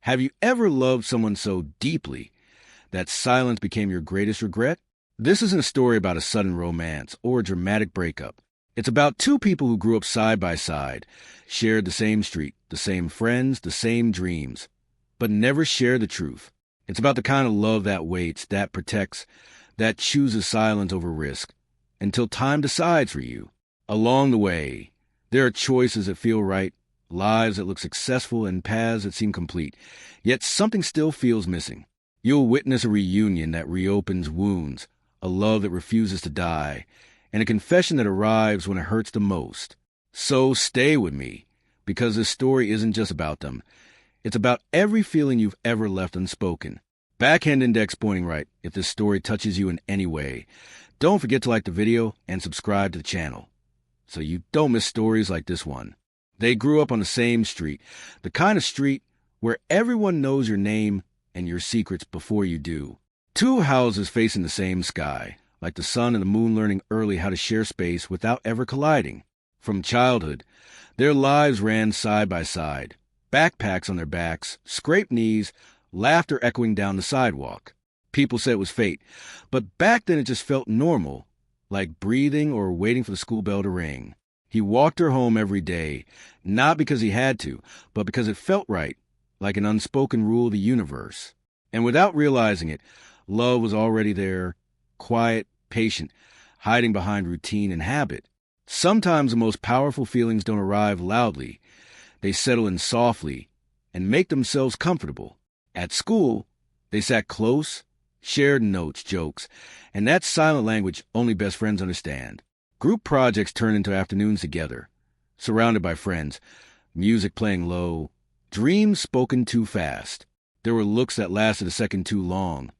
Have you ever loved someone so deeply that silence became your greatest regret? This isn't a story about a sudden romance or a dramatic breakup. It's about two people who grew up side by side, shared the same street, the same friends, the same dreams, but never shared the truth. It's about the kind of love that waits, that protects, that chooses silence over risk, until time decides for you. Along the way, there are choices that feel right, lives that look successful, and paths that seem complete, yet something still feels missing. You'll witness a reunion that reopens wounds, a love that refuses to die, and a confession that arrives when it hurts the most. So stay with me, because this story isn't just about them. It's about every feeling you've ever left unspoken. Backhand index pointing right if this story touches you in any way. Don't forget to like the video and subscribe to the channel, so you don't miss stories like this one. They grew up on the same street, the kind of street where everyone knows your name and your secrets before you do. Two houses facing the same sky, like the sun and the moon learning early how to share space without ever colliding. From childhood, their lives ran side by side, backpacks on their backs, scraped knees, laughter echoing down the sidewalk. People said it was fate, but back then it just felt normal, like breathing or waiting for the school bell to ring. He walked her home every day, not because he had to, but because it felt right, like an unspoken rule of the universe. And without realizing it, love was already there, quiet, patient, hiding behind routine and habit. Sometimes the most powerful feelings don't arrive loudly. They settle in softly and make themselves comfortable. At school, they sat close, shared notes, jokes, and that silent language only best friends understand. Group projects turned into afternoons together, surrounded by friends, music playing low, dreams spoken too fast. There were looks that lasted a second too long,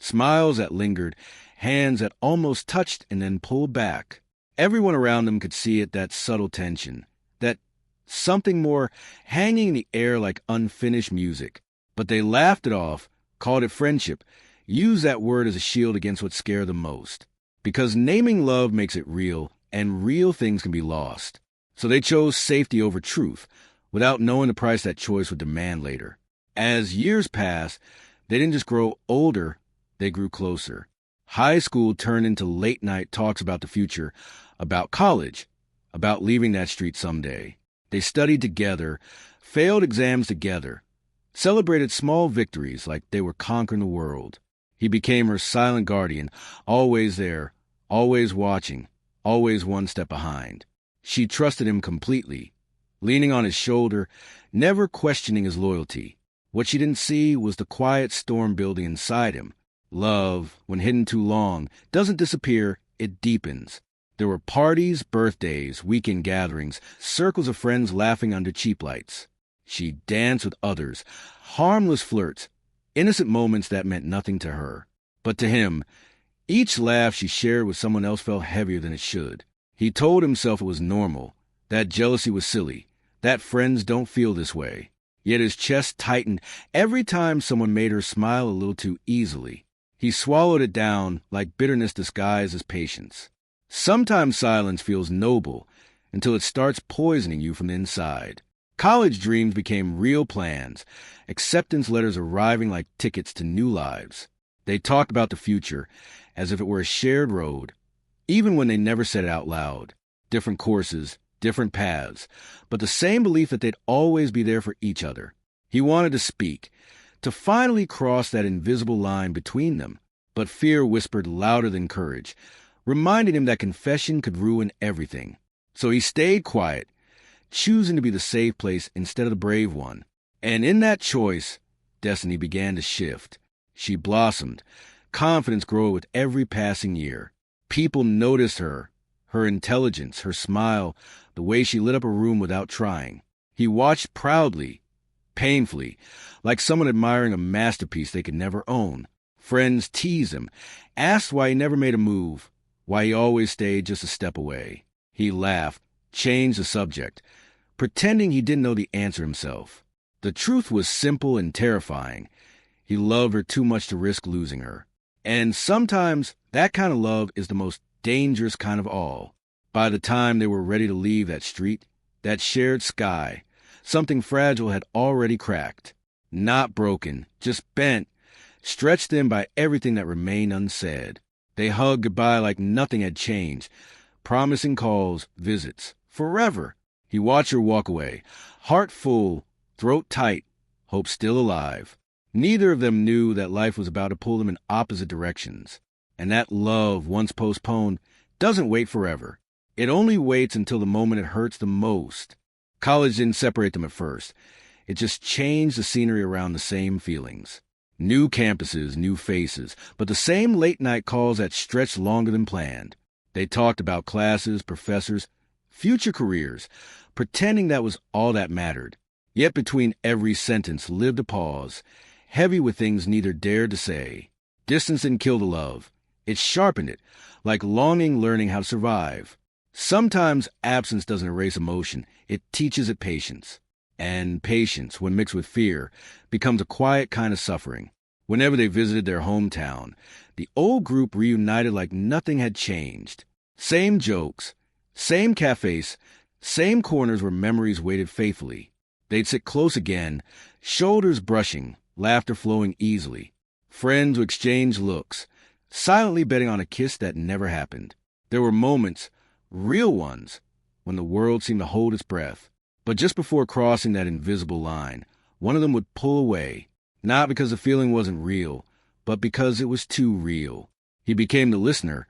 smiles that lingered, hands that almost touched and then pulled back. Everyone around them could see it, that subtle tension, that something more hanging in the air like unfinished music. But they laughed it off, called it friendship, used that word as a shield against what scared them most. Because naming love makes it real, and real things can be lost. So they chose safety over truth, without knowing the price that choice would demand later. As years passed, they didn't just grow older, they grew closer. High school turned into late-night talks about the future, about college, about leaving that street someday. They studied together, failed exams together, celebrated small victories like they were conquering the world. He became her silent guardian, always there, always watching, always one step behind. She trusted him completely, leaning on his shoulder, never questioning his loyalty. What she didn't see was the quiet storm building inside him. Love, when hidden too long, doesn't disappear, it deepens. There were parties, birthdays, weekend gatherings, circles of friends laughing under cheap lights. She danced with others, harmless flirts, innocent moments that meant nothing to her. But to him, each laugh she shared with someone else felt heavier than it should. He told himself it was normal, that jealousy was silly, that friends don't feel this way. Yet his chest tightened every time someone made her smile a little too easily. He swallowed it down like bitterness disguised as patience. Sometimes silence feels noble until it starts poisoning you from the inside. College dreams became real plans, acceptance letters arriving like tickets to new lives. They talked about the future as if it were a shared road, even when they never said it out loud. Different courses, different paths, but the same belief that they'd always be there for each other. He wanted to speak, to finally cross that invisible line between them, but fear whispered louder than courage, reminding him that confession could ruin everything. So he stayed quiet, choosing to be the safe place instead of the brave one. And in that choice, destiny began to shift. She blossomed, confidence grew with every passing year. People noticed her intelligence, her smile, the way she lit up a room without trying. He watched proudly, painfully, like someone admiring a masterpiece they could never own. Friends teased him, asked why he never made a move, why he always stayed just a step away. He laughed, changed the subject, pretending he didn't know the answer himself. The truth was simple and terrifying. He loved her too much to risk losing her. And sometimes that kind of love is the most dangerous kind of all. By the time they were ready to leave that street, that shared sky, something fragile had already cracked. Not broken, just bent, stretched thin by everything that remained unsaid. They hugged goodbye like nothing had changed, promising calls, visits, forever. He watched her walk away, heart full, throat tight, hope still alive. Neither of them knew that life was about to pull them in opposite directions, and that love, once postponed, doesn't wait forever. It only waits until the moment it hurts the most. College didn't separate them at first. It just changed the scenery around the same feelings. New campuses, new faces, but the same late-night calls that stretched longer than planned. They talked about classes, professors, future careers, pretending that was all that mattered. Yet between every sentence lived a pause, heavy with things neither dared to say. Distance didn't kill the love. It sharpened it, like longing learning how to survive. Sometimes absence doesn't erase emotion, it teaches it patience. And patience, when mixed with fear, becomes a quiet kind of suffering. Whenever they visited their hometown, the old group reunited like nothing had changed. Same jokes, same cafes, same corners where memories waited faithfully. They'd sit close again, shoulders brushing, laughter flowing easily. Friends would exchange looks, silently betting on a kiss that never happened. There were moments, real ones, when the world seemed to hold its breath. But just before crossing that invisible line, one of them would pull away, not because the feeling wasn't real, but because it was too real. He became the listener,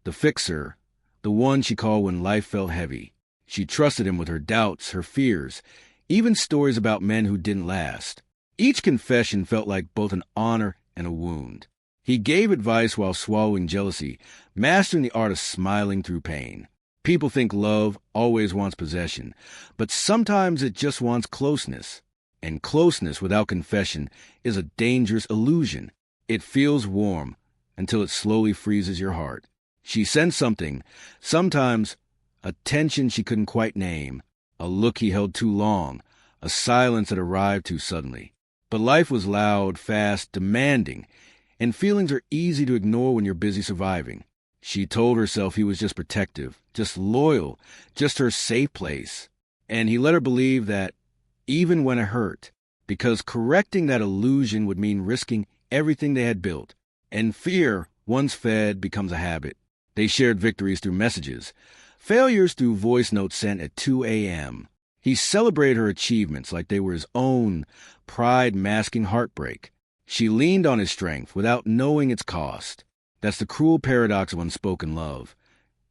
the fixer, the one she called when life felt heavy. She trusted him with her doubts, her fears, even stories about men who didn't last. Each confession felt like both an honor and a wound. He gave advice while swallowing jealousy, mastering the art of smiling through pain. People think love always wants possession, but sometimes it just wants closeness. And closeness without confession is a dangerous illusion. It feels warm until it slowly freezes your heart. She sensed something, sometimes a tension she couldn't quite name, a look he held too long, a silence that arrived too suddenly. But life was loud, fast, demanding, and feelings are easy to ignore when you're busy surviving. She told herself he was just protective, just loyal, just her safe place. And he let her believe that even when it hurt, because correcting that illusion would mean risking everything they had built. And fear, once fed, becomes a habit. They shared victories through messages, failures through voice notes sent at 2 a.m. He celebrated her achievements like they were his own, pride masking heartbreak. She leaned on his strength without knowing its cost. That's the cruel paradox of unspoken love.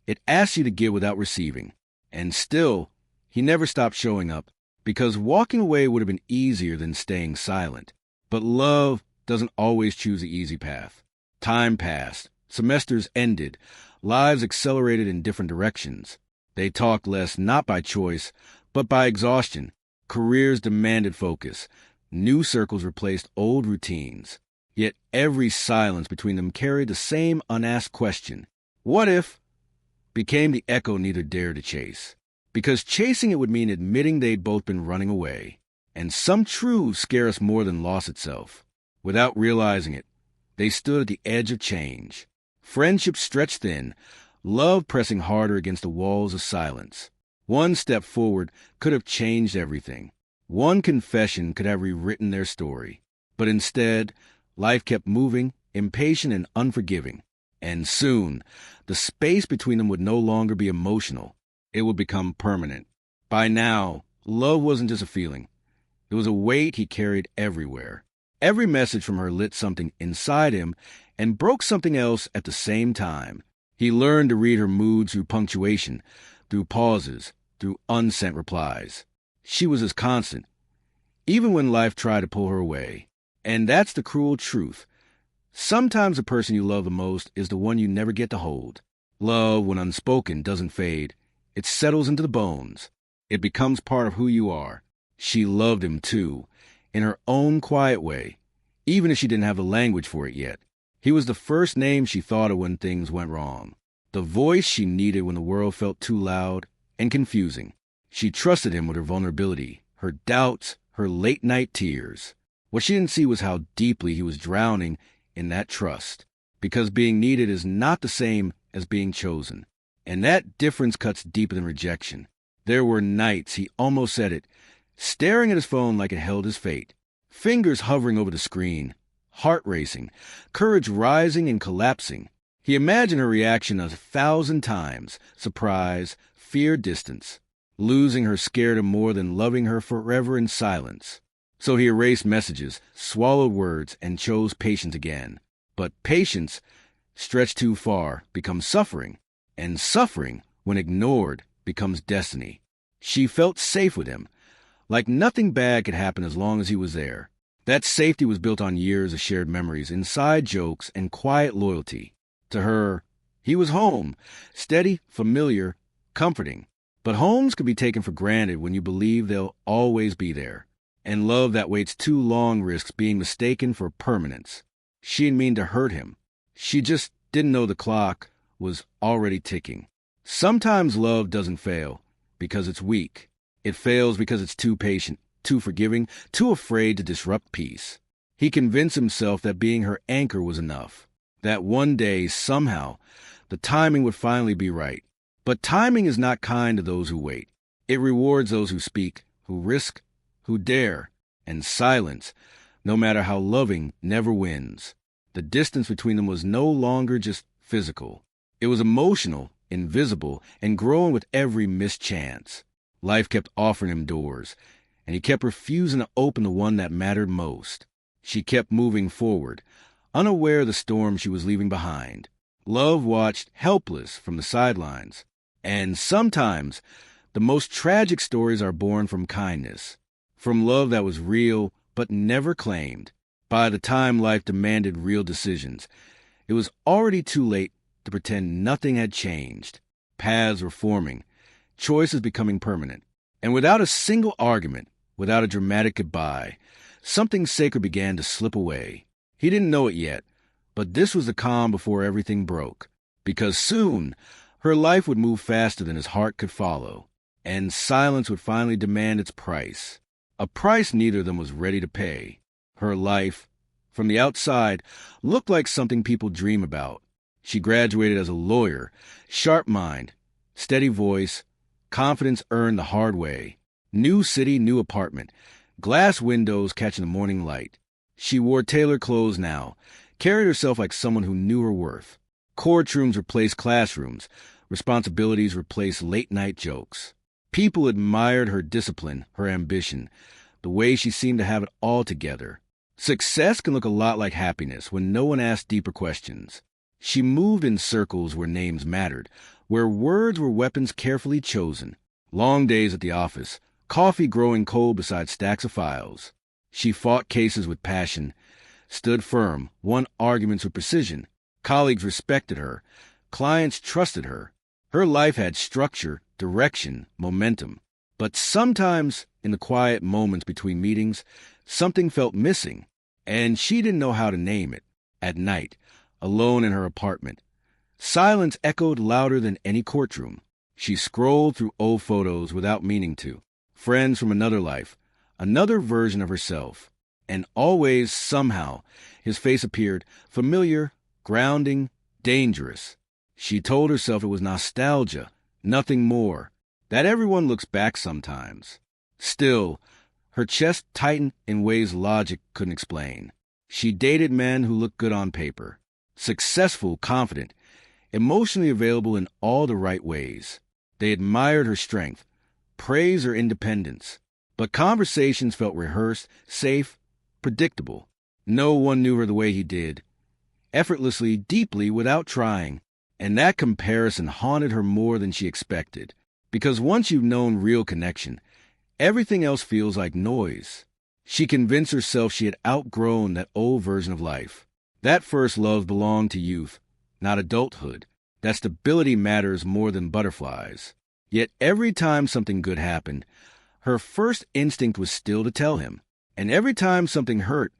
It asks you to give without receiving. And still, he never stopped showing up, because walking away would have been easier than staying silent. But love doesn't always choose the easy path. Time passed, semesters ended, lives accelerated in different directions. They talked less not by choice, but by exhaustion. Careers demanded focus. New circles replaced old routines. Yet every silence between them carried the same unasked question. What if? Became the echo neither dared to chase. Because chasing it would mean admitting they'd both been running away. And some truths scare us more than loss itself. Without realizing it, they stood at the edge of change. Friendship stretched thin, love pressing harder against the walls of silence. One step forward could have changed everything. One confession could have rewritten their story. But instead, life kept moving, impatient and unforgiving. And soon, the space between them would no longer be emotional. It would become permanent. By now, love wasn't just a feeling. It was a weight he carried everywhere. Every message from her lit something inside him and broke something else at the same time. He learned to read her moods through punctuation, through pauses, through unsent replies. She was his constant, even when life tried to pull her away. And that's the cruel truth. Sometimes the person you love the most is the one you never get to hold. Love, when unspoken, doesn't fade. It settles into the bones. It becomes part of who you are. She loved him, too, in her own quiet way, even if she didn't have the language for it yet. He was the first name she thought of when things went wrong, the voice she needed when the world felt too loud and confusing. She trusted him with her vulnerability, her doubts, her late-night tears. What she didn't see was how deeply he was drowning in that trust, because being needed is not the same as being chosen. And that difference cuts deeper than rejection. There were nights he almost said it, staring at his phone like it held his fate. fingers hovering over the screen, heart racing, courage rising and collapsing. He imagined her reaction 1,000 times: surprise, fear, distance. Losing her scared him more than loving her forever in silence. So he erased messages, swallowed words, and chose patience again. But patience, stretched too far, becomes suffering. And suffering, when ignored, becomes destiny. She felt safe with him, like nothing bad could happen as long as he was there. That safety was built on years of shared memories, inside jokes, and quiet loyalty. To her, he was home, steady, familiar, comforting. But homes can be taken for granted when you believe they'll always be there. And love that waits too long risks being mistaken for permanence. She didn't mean to hurt him. She just didn't know the clock was already ticking. Sometimes love doesn't fail because it's weak. It fails because it's too patient, too forgiving, too afraid to disrupt peace. He convinced himself that being her anchor was enough. That one day, somehow, the timing would finally be right. But timing is not kind to those who wait. It rewards those who speak, who risk, who dare, and silence, no matter how loving, never wins. The distance between them was no longer just physical. It was emotional, invisible, and growing with every missed chance. Life kept offering him doors, and he kept refusing to open the one that mattered most. She kept moving forward, unaware of the storm she was leaving behind. Love watched helpless from the sidelines. And sometimes, the most tragic stories are born from kindness, from love that was real but never claimed. By the time life demanded real decisions, it was already too late to pretend nothing had changed. Paths were forming, choices becoming permanent. And without a single argument, without a dramatic goodbye, something sacred began to slip away. He didn't know it yet, but this was the calm before everything broke. Because soon, her life would move faster than his heart could follow, and silence would finally demand its price. A price neither of them was ready to pay. Her life, from the outside, looked like something people dream about. She graduated as a lawyer, sharp mind, steady voice, confidence earned the hard way. New city, new apartment, glass windows catching the morning light. She wore tailored clothes now, carried herself like someone who knew her worth. Courtrooms replaced classrooms. Responsibilities replaced late-night jokes. People admired her discipline, her ambition, the way she seemed to have it all together. Success can look a lot like happiness when no one asks deeper questions. She moved in circles where names mattered, where words were weapons carefully chosen. Long days at the office, coffee growing cold beside stacks of files. She fought cases with passion, stood firm, won arguments with precision. Colleagues respected her. Clients trusted her. Her life had structure, direction, momentum. But sometimes, in the quiet moments between meetings, something felt missing, and she didn't know how to name it. At night, alone in her apartment, silence echoed louder than any courtroom. She scrolled through old photos without meaning to. Friends from another life, another version of herself. And always, somehow, his face appeared familiar, grounding, dangerous. She told herself it was nostalgia, nothing more, that everyone looks back sometimes. Still, her chest tightened in ways logic couldn't explain. She dated men who looked good on paper, successful, confident, emotionally available in all the right ways. They admired her strength, praised her independence, but conversations felt rehearsed, safe, predictable. No one knew her the way he did, effortlessly, deeply, without trying. And that comparison haunted her more than she expected. Because once you've known real connection, everything else feels like noise. She convinced herself she had outgrown that old version of life. That first love belonged to youth, not adulthood. That stability matters more than butterflies. Yet every time something good happened, her first instinct was still to tell him. And every time something hurt,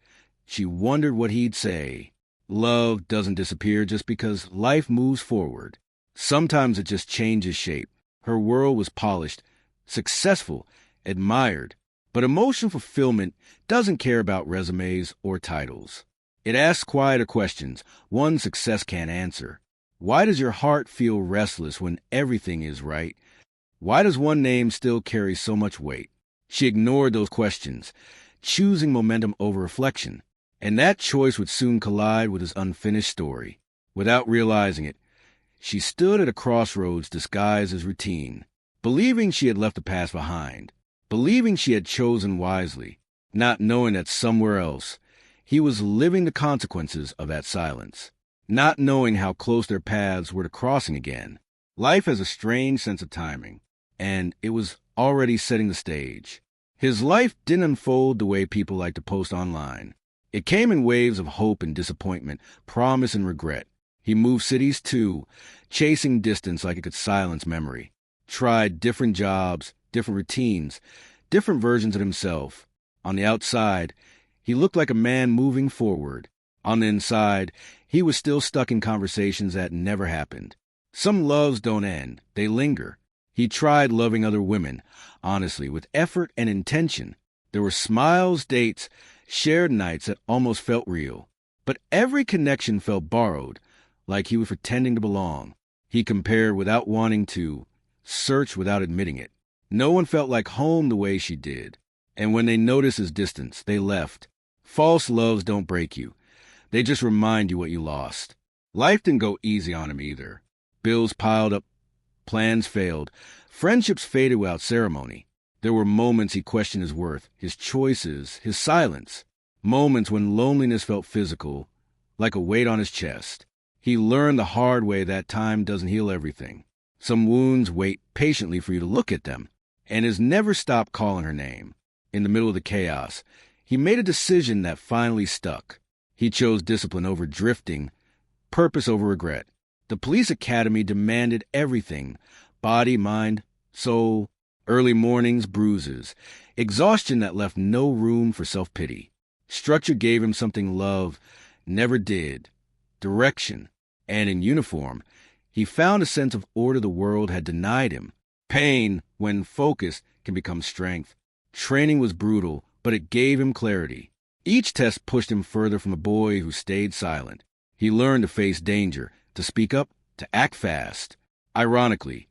she wondered what he'd say. Love doesn't disappear just because life moves forward. Sometimes it just changes shape. Her world was polished, successful, admired. But emotional fulfillment doesn't care about resumes or titles. It asks quieter questions, one success can't answer. Why does your heart feel restless when everything is right? Why does one name still carry so much weight? She ignored those questions, choosing momentum over reflection. And that choice would soon collide with his unfinished story. Without realizing it, she stood at a crossroads disguised as routine, believing she had left the past behind, believing she had chosen wisely, not knowing that somewhere else he was living the consequences of that silence, not knowing how close their paths were to crossing again. Life has a strange sense of timing, and it was already setting the stage. His life didn't unfold the way people like to post online. It came in waves of hope and disappointment, promise and regret. He moved cities too, chasing distance like it could silence memory. Tried different jobs, different routines, different versions of himself. On the outside, he looked like a man moving forward. On the inside, he was still stuck in conversations that never happened. Some loves don't end, they linger. He tried loving other women, honestly, with effort and intention. There were smiles, dates, shared nights that almost felt real. But every connection felt borrowed, like he was pretending to belong. He compared without wanting to, searched without admitting it. No one felt like home the way she did. And when they noticed his distance, they left. False loves don't break you. They just remind you what you lost. Life didn't go easy on him either. Bills piled up, plans failed, friendships faded without ceremony. There were moments he questioned his worth, his choices, his silence. Moments when loneliness felt physical, like a weight on his chest. He learned the hard way that time doesn't heal everything. Some wounds wait patiently for you to look at them, and has never stopped calling her name. In the middle of the chaos, he made a decision that finally stuck. He chose discipline over drifting, purpose over regret. The police academy demanded everything: body, mind, soul, early mornings, bruises, exhaustion that left no room for self-pity. Structure gave him something love never did: direction. And in uniform, he found a sense of order the world had denied him. Pain, when focused, can become strength. Training was brutal, but it gave him clarity. Each test pushed him further from the boy who stayed silent. He learned to face danger, to speak up, to act fast. Ironically,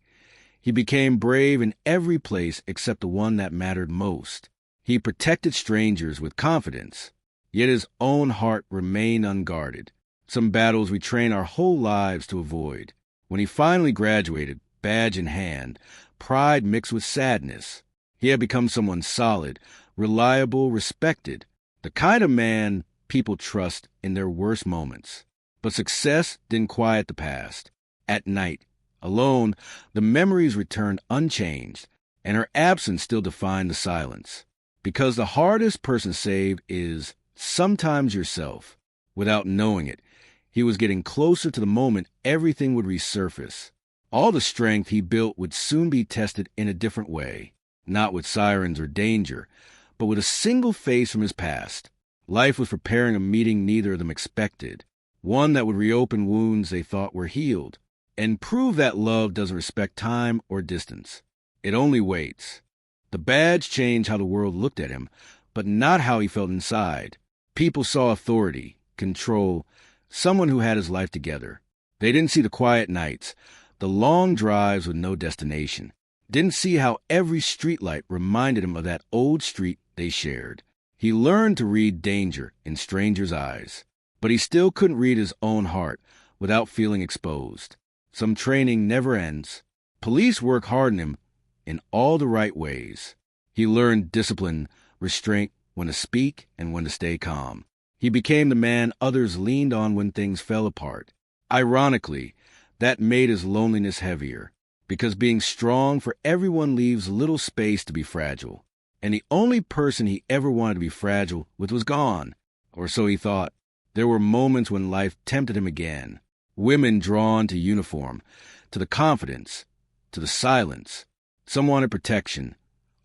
he became brave in every place except the one that mattered most. He protected strangers with confidence, yet his own heart remained unguarded. Some battles we train our whole lives to avoid. When he finally graduated, badge in hand, pride mixed with sadness, he had become someone solid, reliable, respected, the kind of man people trust in their worst moments. But success didn't quiet the past. At night, alone, the memories returned unchanged, and her absence still defined the silence. Because the hardest person to save is sometimes yourself. Without knowing it, he was getting closer to the moment everything would resurface. All the strength he built would soon be tested in a different way, not with sirens or danger, but with a single face from his past. Life was preparing a meeting neither of them expected, one that would reopen wounds they thought were healed, and prove that love doesn't respect time or distance. It only waits. The badge changed how the world looked at him, but not how he felt inside. People saw authority, control, someone who had his life together. They didn't see the quiet nights, the long drives with no destination. Didn't see how every streetlight reminded him of that old street they shared. He learned to read danger in strangers' eyes, but he still couldn't read his own heart without feeling exposed. Some training never ends. Police work hard on him in all the right ways. He learned discipline, restraint, when to speak and when to stay calm. He became the man others leaned on when things fell apart. Ironically, that made his loneliness heavier, because being strong for everyone leaves little space to be fragile. And the only person he ever wanted to be fragile with was gone, or so he thought. There were moments when life tempted him again. Women drawn to uniform, to the confidence, to the silence. Some wanted protection,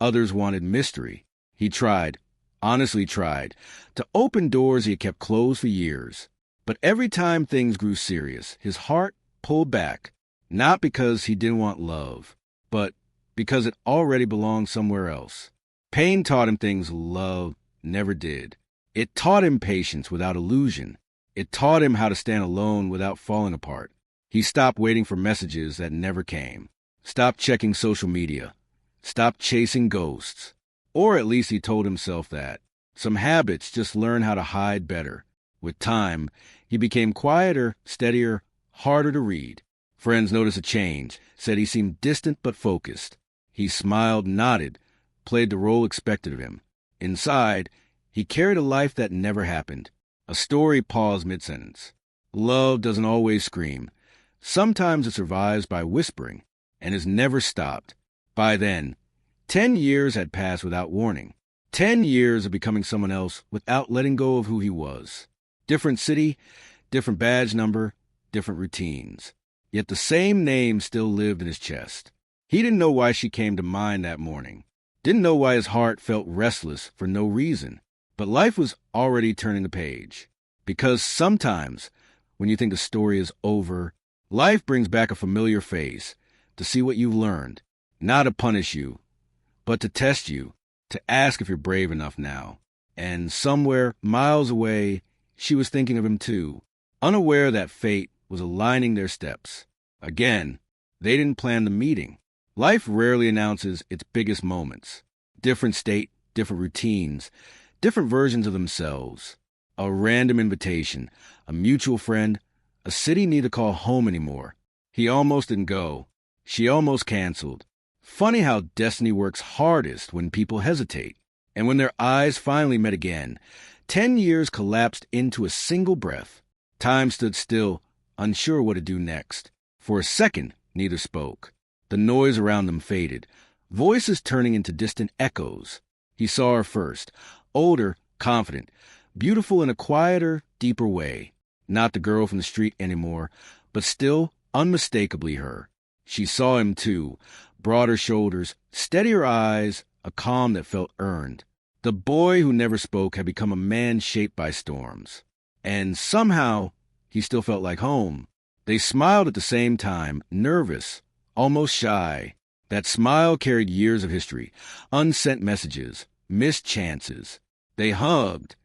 others wanted mystery. He tried, honestly tried, to open doors he had kept closed for years. But every time things grew serious, his heart pulled back, not because he didn't want love, but because it already belonged somewhere else. Pain taught him things love never did. It taught him patience without illusion. It taught him how to stand alone without falling apart. He stopped waiting for messages that never came. Stopped checking social media. Stopped chasing ghosts. Or at least he told himself that. Some habits just learn how to hide better. With time, he became quieter, steadier, harder to read. Friends noticed a change, said he seemed distant but focused. He smiled, nodded, played the role expected of him. Inside, he carried a life that never happened. A story paused mid-sentence. Love doesn't always scream. Sometimes it survives by whispering, and has never stopped. By then, 10 years had passed without warning. 10 years of becoming someone else without letting go of who he was. Different city, different badge number, different routines. Yet the same name still lived in his chest. He didn't know why she came to mind that morning. Didn't know why his heart felt restless for no reason. But life was already turning the page. Because sometimes, when you think the story is over, life brings back a familiar face to see what you've learned. Not to punish you, but to test you, to ask if you're brave enough now. And somewhere, miles away, she was thinking of him too, unaware that fate was aligning their steps. Again, they didn't plan the meeting. Life rarely announces its biggest moments. Different state, different routines, different versions of themselves. A random invitation, a mutual friend, a city neither call home anymore. He almost didn't go. She almost canceled. Funny how destiny works hardest when people hesitate. And when their eyes finally met again, 10 years collapsed into a single breath. Time stood still, unsure what to do next. For a second, neither spoke. The noise around them faded, voices turning into distant echoes. He saw her first, older, confident, beautiful in a quieter, deeper way. Not the girl from the street anymore, but still unmistakably her. She saw him too, broader shoulders, steadier eyes, a calm that felt earned. The boy who never spoke had become a man shaped by storms. And somehow, he still felt like home. They smiled at the same time, nervous, almost shy. That smile carried years of history, unsent messages, missed chances. They hugged,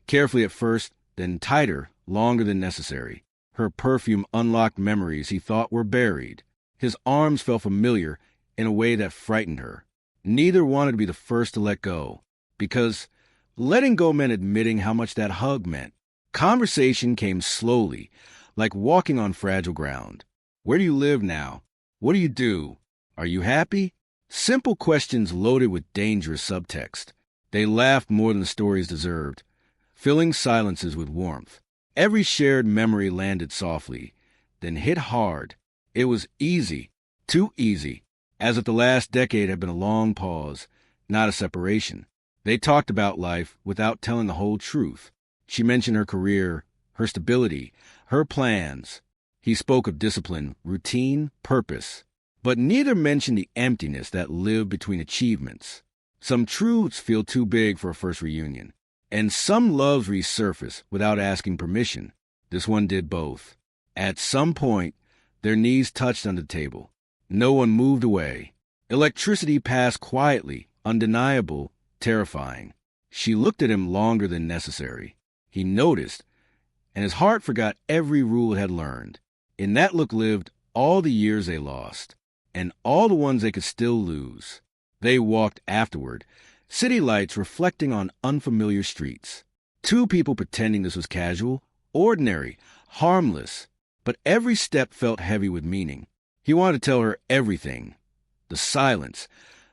carefully at first, then tighter, longer than necessary. Her perfume unlocked memories he thought were buried. His arms felt familiar in a way that frightened her. Neither wanted to be the first to let go, because letting go meant admitting how much that hug meant. Conversation came slowly, like walking on fragile ground. Where do you live now? What do you do? Are you happy? Simple questions loaded with dangerous subtext. They laughed more than the stories deserved, filling silences with warmth. Every shared memory landed softly, then hit hard. It was easy, too easy, as if the last decade had been a long pause, not a separation. They talked about life without telling the whole truth. She mentioned her career, her stability, her plans. He spoke of discipline, routine, purpose. But neither mentioned the emptiness that lived between achievements. Some truths feel too big for a first reunion, and some loves resurface without asking permission. This one did both. At some point, their knees touched on the table. No one moved away. Electricity passed quietly, undeniable, terrifying. She looked at him longer than necessary. He noticed, and his heart forgot every rule it had learned. In that look lived all the years they lost, and all the ones they could still lose. They walked afterward, city lights reflecting on unfamiliar streets. Two people pretending this was casual, ordinary, harmless, but every step felt heavy with meaning. He wanted to tell her everything. The silence,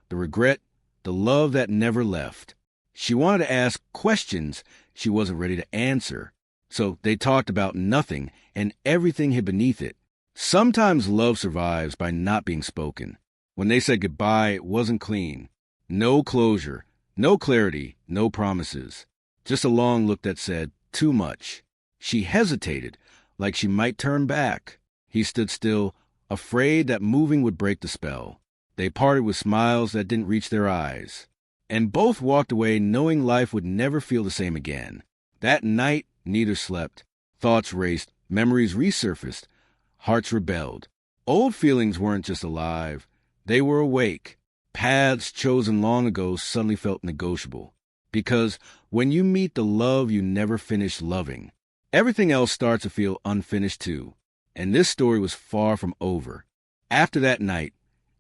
the regret, the love that never left. She wanted to ask questions she wasn't ready to answer. So they talked about nothing and everything hid beneath it. Sometimes love survives by not being spoken. When they said goodbye, it wasn't clean. No closure, no clarity, no promises. Just a long look that said, too much. She hesitated, like she might turn back. He stood still, afraid that moving would break the spell. They parted with smiles that didn't reach their eyes. And both walked away knowing life would never feel the same again. That night, neither slept. Thoughts raced, memories resurfaced, hearts rebelled. Old feelings weren't just alive. They were awake. Paths chosen long ago suddenly felt negotiable. Because when you meet the love you never finished loving, everything else starts to feel unfinished too. And this story was far from over. After that night,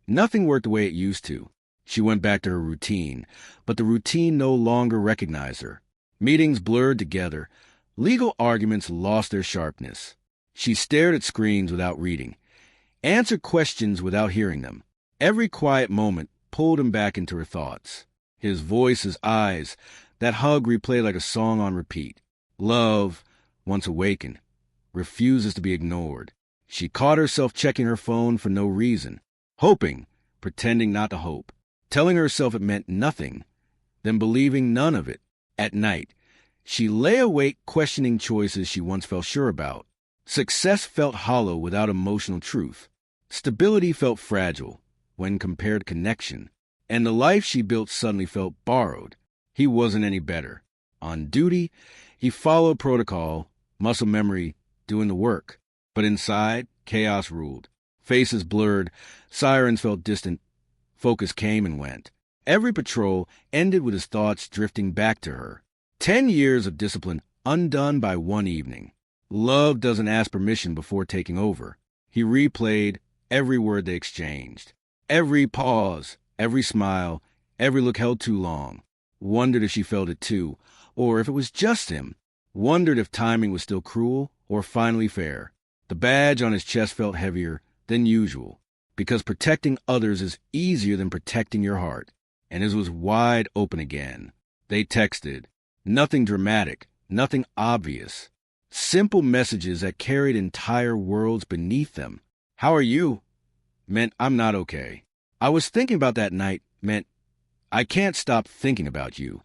nothing worked the way it used to. She went back to her routine, but the routine no longer recognized her. Meetings blurred together. Legal arguments lost their sharpness. She stared at screens without reading, answered questions without hearing them. Every quiet moment pulled him back into her thoughts. His voice, his eyes, that hug replayed like a song on repeat. Love, once awakened, refuses to be ignored. She caught herself checking her phone for no reason, hoping, pretending not to hope, telling herself it meant nothing, then believing none of it. At night, she lay awake questioning choices she once felt sure about. Success felt hollow without emotional truth. Stability felt fragile when compared to connection, and the life she built suddenly felt borrowed. He wasn't any better. On duty, he followed protocol, muscle memory, doing the work. But inside, chaos ruled. Faces blurred, sirens felt distant, focus came and went. Every patrol ended with his thoughts drifting back to her. 10 years of discipline undone by one evening. Love doesn't ask permission before taking over. He replayed every word they exchanged. Every pause, every smile, every look held too long. Wondered if she felt it too, or if it was just him. Wondered if timing was still cruel or finally fair. The badge on his chest felt heavier than usual, because protecting others is easier than protecting your heart. And his was wide open again. They texted. Nothing dramatic, nothing obvious. Simple messages that carried entire worlds beneath them. How are you? Meant I'm not okay. I was thinking about that night meant I can't stop thinking about you.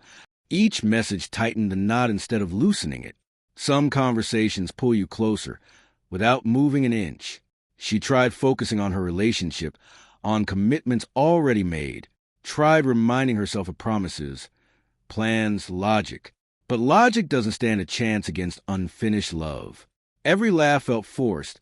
Each message tightened the knot instead of loosening it. Some conversations pull you closer without moving an inch. She tried focusing on her relationship, on commitments already made, tried reminding herself of promises, plans, logic. But logic doesn't stand a chance against unfinished love. Every laugh felt forced.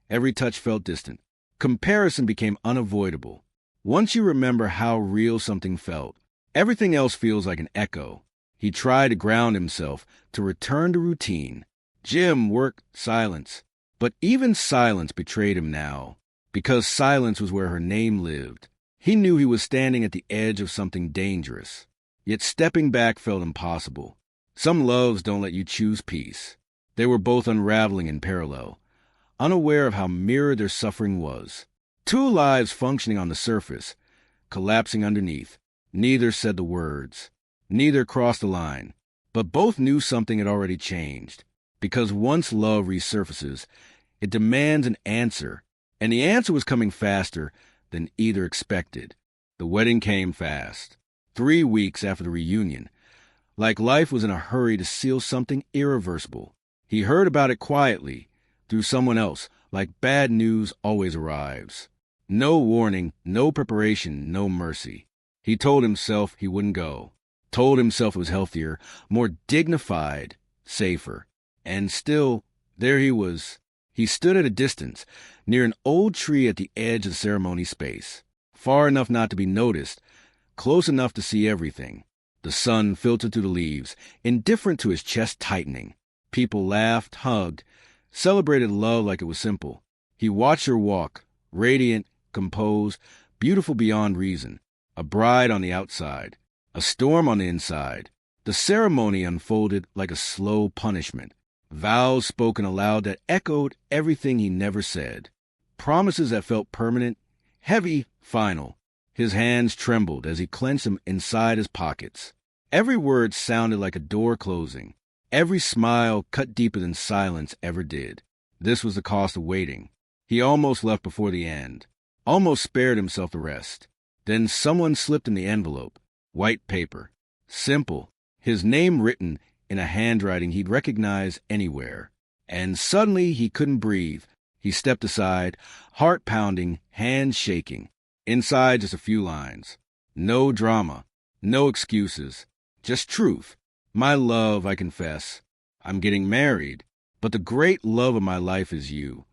Every touch felt distant. Comparison became unavoidable. Once you remember how real something felt, everything else feels like an echo. He tried to ground himself, to return to routine. Gym, work, silence. But even silence betrayed him now, because silence was where her name lived. He knew he was standing at the edge of something dangerous. Yet stepping back felt impossible. Some loves don't let you choose peace. They were both unraveling in parallel, unaware of how mirrored their suffering was. Two lives functioning on the surface, collapsing underneath. Neither said the words. Neither crossed the line. But both knew something had already changed. Because once love resurfaces, it demands an answer. And the answer was coming faster than either expected. The wedding came fast. 3 weeks after the reunion. Like life was in a hurry to seal something irreversible. He heard about it quietly, through someone else, like bad news always arrives. No warning, no preparation, no mercy. He told himself he wouldn't go. Told himself it was healthier, more dignified, safer. And still, there he was. He stood at a distance, near an old tree at the edge of the ceremony space. Far enough not to be noticed, close enough to see everything. The sun filtered through the leaves, indifferent to his chest tightening. People laughed, hugged, celebrated love like it was simple. He watched her walk, radiant, composed, beautiful beyond reason. A bride on the outside, a storm on the inside. The ceremony unfolded like a slow punishment. Vows spoken aloud that echoed everything he never said. Promises that felt permanent, heavy, final. His hands trembled as he clenched them inside his pockets. Every word sounded like a door closing. Every smile cut deeper than silence ever did. This was the cost of waiting. He almost left before the end. Almost spared himself the rest. Then someone slipped him the envelope. White paper. Simple. His name written in a handwriting he'd recognize anywhere. And suddenly he couldn't breathe. He stepped aside, heart pounding, hands shaking. Inside just a few lines. No drama. No excuses. Just truth. My love, I confess. I'm getting married. But the great love of my life is you.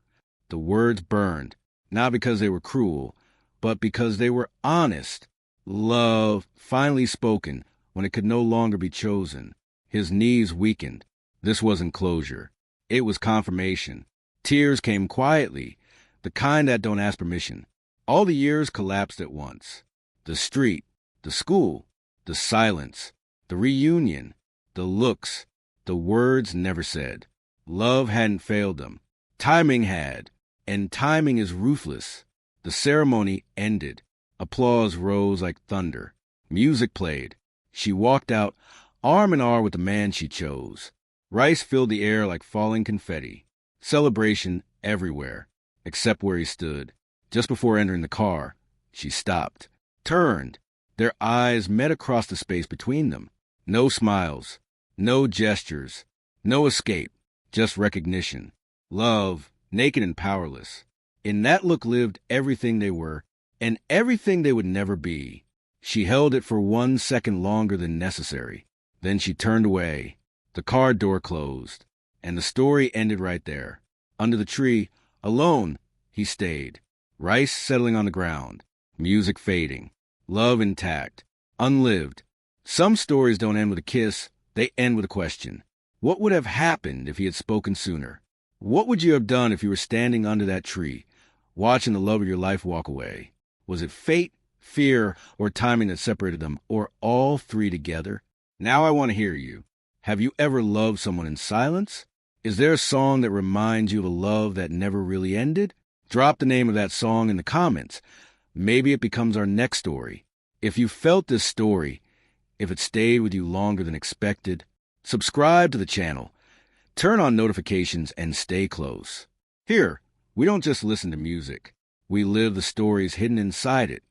The words burned. Not because they were cruel, but because they were honest. Love, finally spoken, when it could no longer be chosen. His knees weakened. This wasn't closure. It was confirmation. Tears came quietly, the kind that don't ask permission. All the years collapsed at once. The street, The school, the silence, the reunion, the looks, the words never said. Love hadn't failed them. Timing had, and timing is ruthless. The ceremony ended. Applause rose like thunder. Music played. She walked out, arm in arm with the man she chose. Rice filled the air like falling confetti. Celebration everywhere, except where he stood. Just before entering the car, she stopped, turned. Their eyes met across the space between them. No smiles, no gestures, no escape, just recognition. Love, naked and powerless. In that look lived everything they were, and everything they would never be. She held it for 1 second longer than necessary. Then she turned away. The car door closed, and the story ended right there. Under the tree, alone, he stayed. Rice settling on the ground, music fading, love intact, unlived. Some stories don't end with a kiss, they end with a question. What would have happened if he had spoken sooner? What would you have done if you were standing under that tree, watching the love of your life walk away? Was it fate, fear, or timing that separated them, or all three together? Now I want to hear you. Have you ever loved someone in silence? Is there a song that reminds you of a love that never really ended? Drop the name of that song in the comments. Maybe it becomes our next story. If you felt this story, if it stayed with you longer than expected, subscribe to the channel, turn on notifications, and stay close. Here, we don't just listen to music. We live the stories hidden inside it.